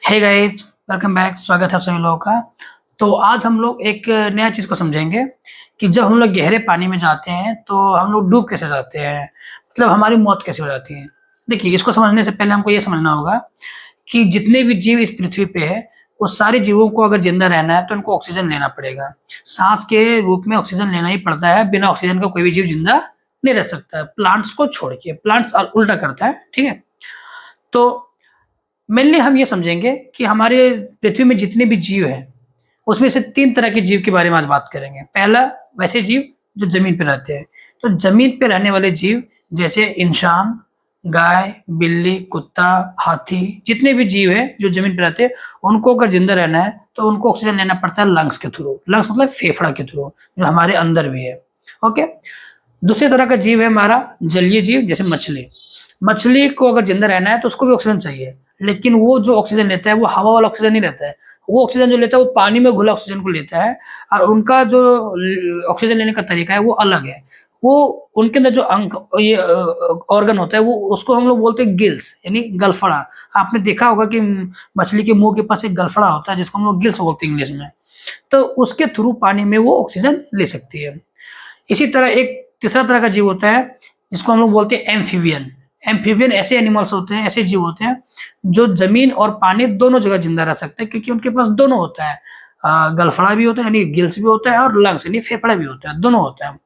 Hey guys, welcome back. स्वागत है आप सभी लोगों का। तो आज हम लोग एक नया चीज़ को समझेंगे कि जब हम लोग गहरे पानी में जाते हैं तो हम लोग डूब कैसे जाते हैं, मतलब हमारी मौत कैसे हो जाती है। देखिए, इसको समझने से पहले हमको ये समझना होगा कि जितने भी जीव इस पृथ्वी पे है, वो सारे जीवों को अगर जिंदा रहना है तो उनको ऑक्सीजन लेना पड़ेगा। सांस के रूप में ऑक्सीजन लेना ही पड़ता है, बिना ऑक्सीजन का कोई भी जीव जिंदा नहीं रह सकता है, प्लांट्स को छोड़ के। प्लांट्स उल्टा करता है, ठीक है। तो मेनली हम ये समझेंगे कि हमारे पृथ्वी में जितने भी जीव हैं, उसमें से 3 तरह के जीव के बारे में आज बात करेंगे। पहला, वैसे जीव जो ज़मीन पे रहते हैं। तो ज़मीन पे रहने वाले जीव जैसे इंसान, गाय, बिल्ली, कुत्ता, हाथी, जितने भी जीव हैं जो ज़मीन पे रहते हैं, उनको अगर ज़िंदा रहना है तो उनको ऑक्सीजन लेना पड़ता है लंग्स के थ्रू। लंग्स मतलब फेफड़ा के थ्रू, जो हमारे अंदर भी है। ओके। दूसरी तरह का जीव है हमारा जलीय जीव, जैसे मछली। मछली को अगर जिंदा रहना है तो उसको भी ऑक्सीजन चाहिए, लेकिन वो जो ऑक्सीजन लेता है वो हवा वाला ऑक्सीजन नहीं लेता है। वो ऑक्सीजन जो लेता है वो पानी में घुला ऑक्सीजन को लेता है, और उनका जो ऑक्सीजन लेने का तरीका है वो अलग है। वो उनके अंदर जो अंग ये ऑर्गन होता है, वो उसको हम लोग बोलते हैं गिल्स, यानी गलफड़ा। आपने देखा होगा कि मछली के मुंह के पास एक गलफड़ा होता है जिसको हम लोग गिल्स बोलते हैं इंग्लिश में। तो उसके थ्रू पानी में वो ऑक्सीजन ले सकती है। इसी तरह एक तीसरा तरह का जीव होता है जिसको हम लोग बोलते हैं एम्फीबियन। एम्फीबियन ऐसे एनिमल्स होते हैं, ऐसे जीव होते हैं जो जमीन और पानी दोनों जगह जिंदा रह सकते हैं, क्योंकि उनके पास दोनों होता है। गलफड़ा भी होता है यानी गिल्स भी होता है, और लंग्स यानी फेफड़ा भी होता है, दोनों होता है।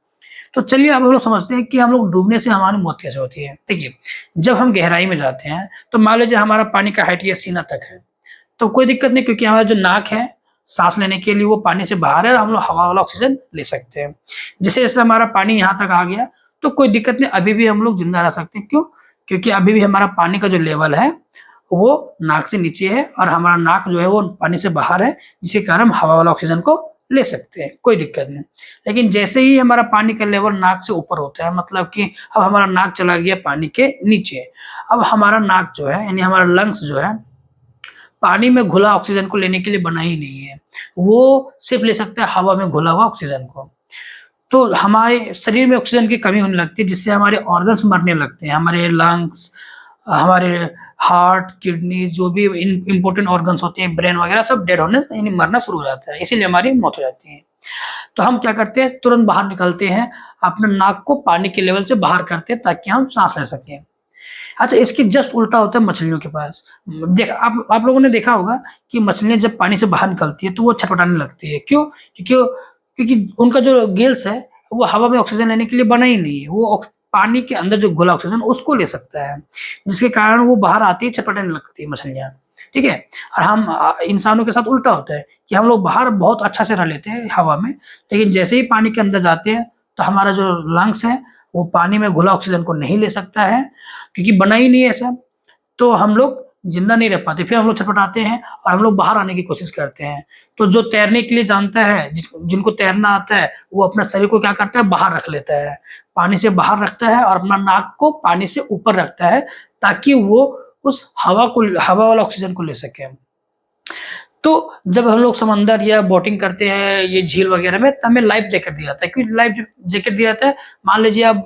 तो चलिए अब हम लोग समझते हैं कि हम लोग डूबने से हमारी मौत कैसे होती है। देखिए, जब हम गहराई में जाते हैं तो मान लीजिए हमारा पानी का हाइट ये सीना तक है, तो कोई दिक्कत नहीं, क्योंकि हमारा जो नाक है सांस लेने के लिए वो पानी से बाहर है, हम लोग हवा वाला ऑक्सीजन ले सकते हैं। जैसे जैसे हमारा पानी यहाँ तक आ गया तो कोई दिक्कत नहीं, अभी भी हम लोग जिंदा रह सकते हैं। क्यों? क्योंकि अभी भी हमारा पानी का जो लेवल है वो नाक से नीचे है, और हमारा नाक जो है वो पानी से बाहर है, जिसके कारण हम हवा वाला ऑक्सीजन को ले सकते हैं, कोई दिक्कत नहीं। लेकिन जैसे ही हमारा पानी का लेवल नाक से ऊपर होता है, मतलब कि अब हमारा नाक चला गया पानी के नीचे, अब हमारा नाक जो है यानी हमारा लंग्स जो है पानी में घुला ऑक्सीजन को लेने के लिए बना ही नहीं है। वो सिर्फ ले सकता है हवा में घुला हुआ ऑक्सीजन को। तो हमारे शरीर में ऑक्सीजन की कमी होने लगती है, जिससे हमारे ऑर्गन्स मरने लगते हैं। हमारे लंग्स, हमारे हार्ट, किडनी, जो भी इंपॉर्टेंट ऑर्गन्स होते हैं, ब्रेन वगैरह सब डेड होने यानी मरना शुरू हो जाता है, इसीलिए हमारी मौत हो जाती है। तो हम क्या करते हैं, तुरंत बाहर निकलते हैं, अपने नाक को पानी के लेवल से बाहर करते हैं ताकि हम सांस ले सकें। अच्छा, इसके जस्ट उल्टा होता है मछलियों के पास। देख, आप लोगों ने देखा होगा कि मछलियाँ जब पानी से बाहर निकलती है तो वो छटपटाने लगती है। क्यों? क्योंकि उनका जो गिल्स है वो हवा में ऑक्सीजन लेने के लिए बना ही नहीं है। वो पानी के अंदर जो घुला ऑक्सीजन उसको ले सकता है, जिसके कारण वो बाहर आती है, छटपटाने लगती है मछलियाँ। ठीक है। और हम इंसानों के साथ उल्टा होता है कि हम लोग बाहर बहुत अच्छा से रह लेते हैं हवा में, लेकिन जैसे ही पानी के अंदर जाते हैं तो हमारा जो लंग्स है वो पानी में घुला ऑक्सीजन को नहीं ले सकता है, क्योंकि बना ही नहीं है ऐसा। तो हम लोग जिंदा नहीं रह पाते, फिर हम लोग छटपटाते हैं और हम लोग बाहर आने की कोशिश करते हैं। तो जो तैरने के लिए जानता है, जिनको तैरना आता है, वो अपना शरीर को क्या करता है, बाहर रख लेता है, पानी से बाहर रखता है, और अपना नाक को पानी से ऊपर रखता है ताकि वो उस हवा वाला ऑक्सीजन को ले सके। तो जब हम लोग समंदर या बोटिंग करते हैं ये झील वगैरह में, तो हमें लाइफ जैकेट दिया जाता है। क्यों लाइफ जैकेट दिया जाता है? मान लीजिए आप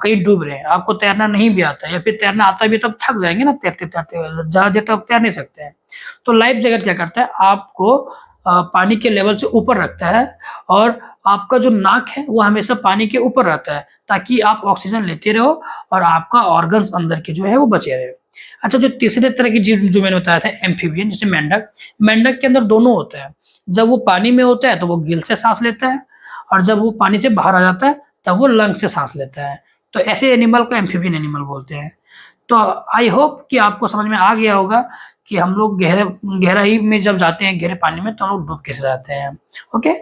कहीं डूब रहे हैं, आपको तैरना नहीं भी आता है, या फिर तैरना आता भी, तब थक जाएंगे ना तैरते तैरते, ज्यादा देर तक तैर नहीं सकते हैं। तो लाइफ जैकेट क्या करता है, आपको पानी के लेवल से ऊपर रखता है, और आपका जो नाक है वो हमेशा पानी के ऊपर रहता है, ताकि आप ऑक्सीजन लेते रहो और आपका ऑर्गन्स अंदर के जो है वो बचे रहे। अच्छा, जो तीसरे तरह की जीव जो मैंने बताया था एम्फीबियन, जैसे मेंढक। मेंढक के अंदर दोनों होता है। जब वो पानी में होता है तो वो गिल से सांस लेता है, और जब वो पानी से बाहर आ जाता है तब वो लंग से सांस लेता है। तो ऐसे एनिमल को एम्फीबियन एनिमल बोलते हैं। तो आई होप कि आपको समझ में आ गया होगा कि हम लोग गहराई में जब जाते हैं, गहरे पानी में, तो हम लोग डूब कैसे जाते हैं। ओके।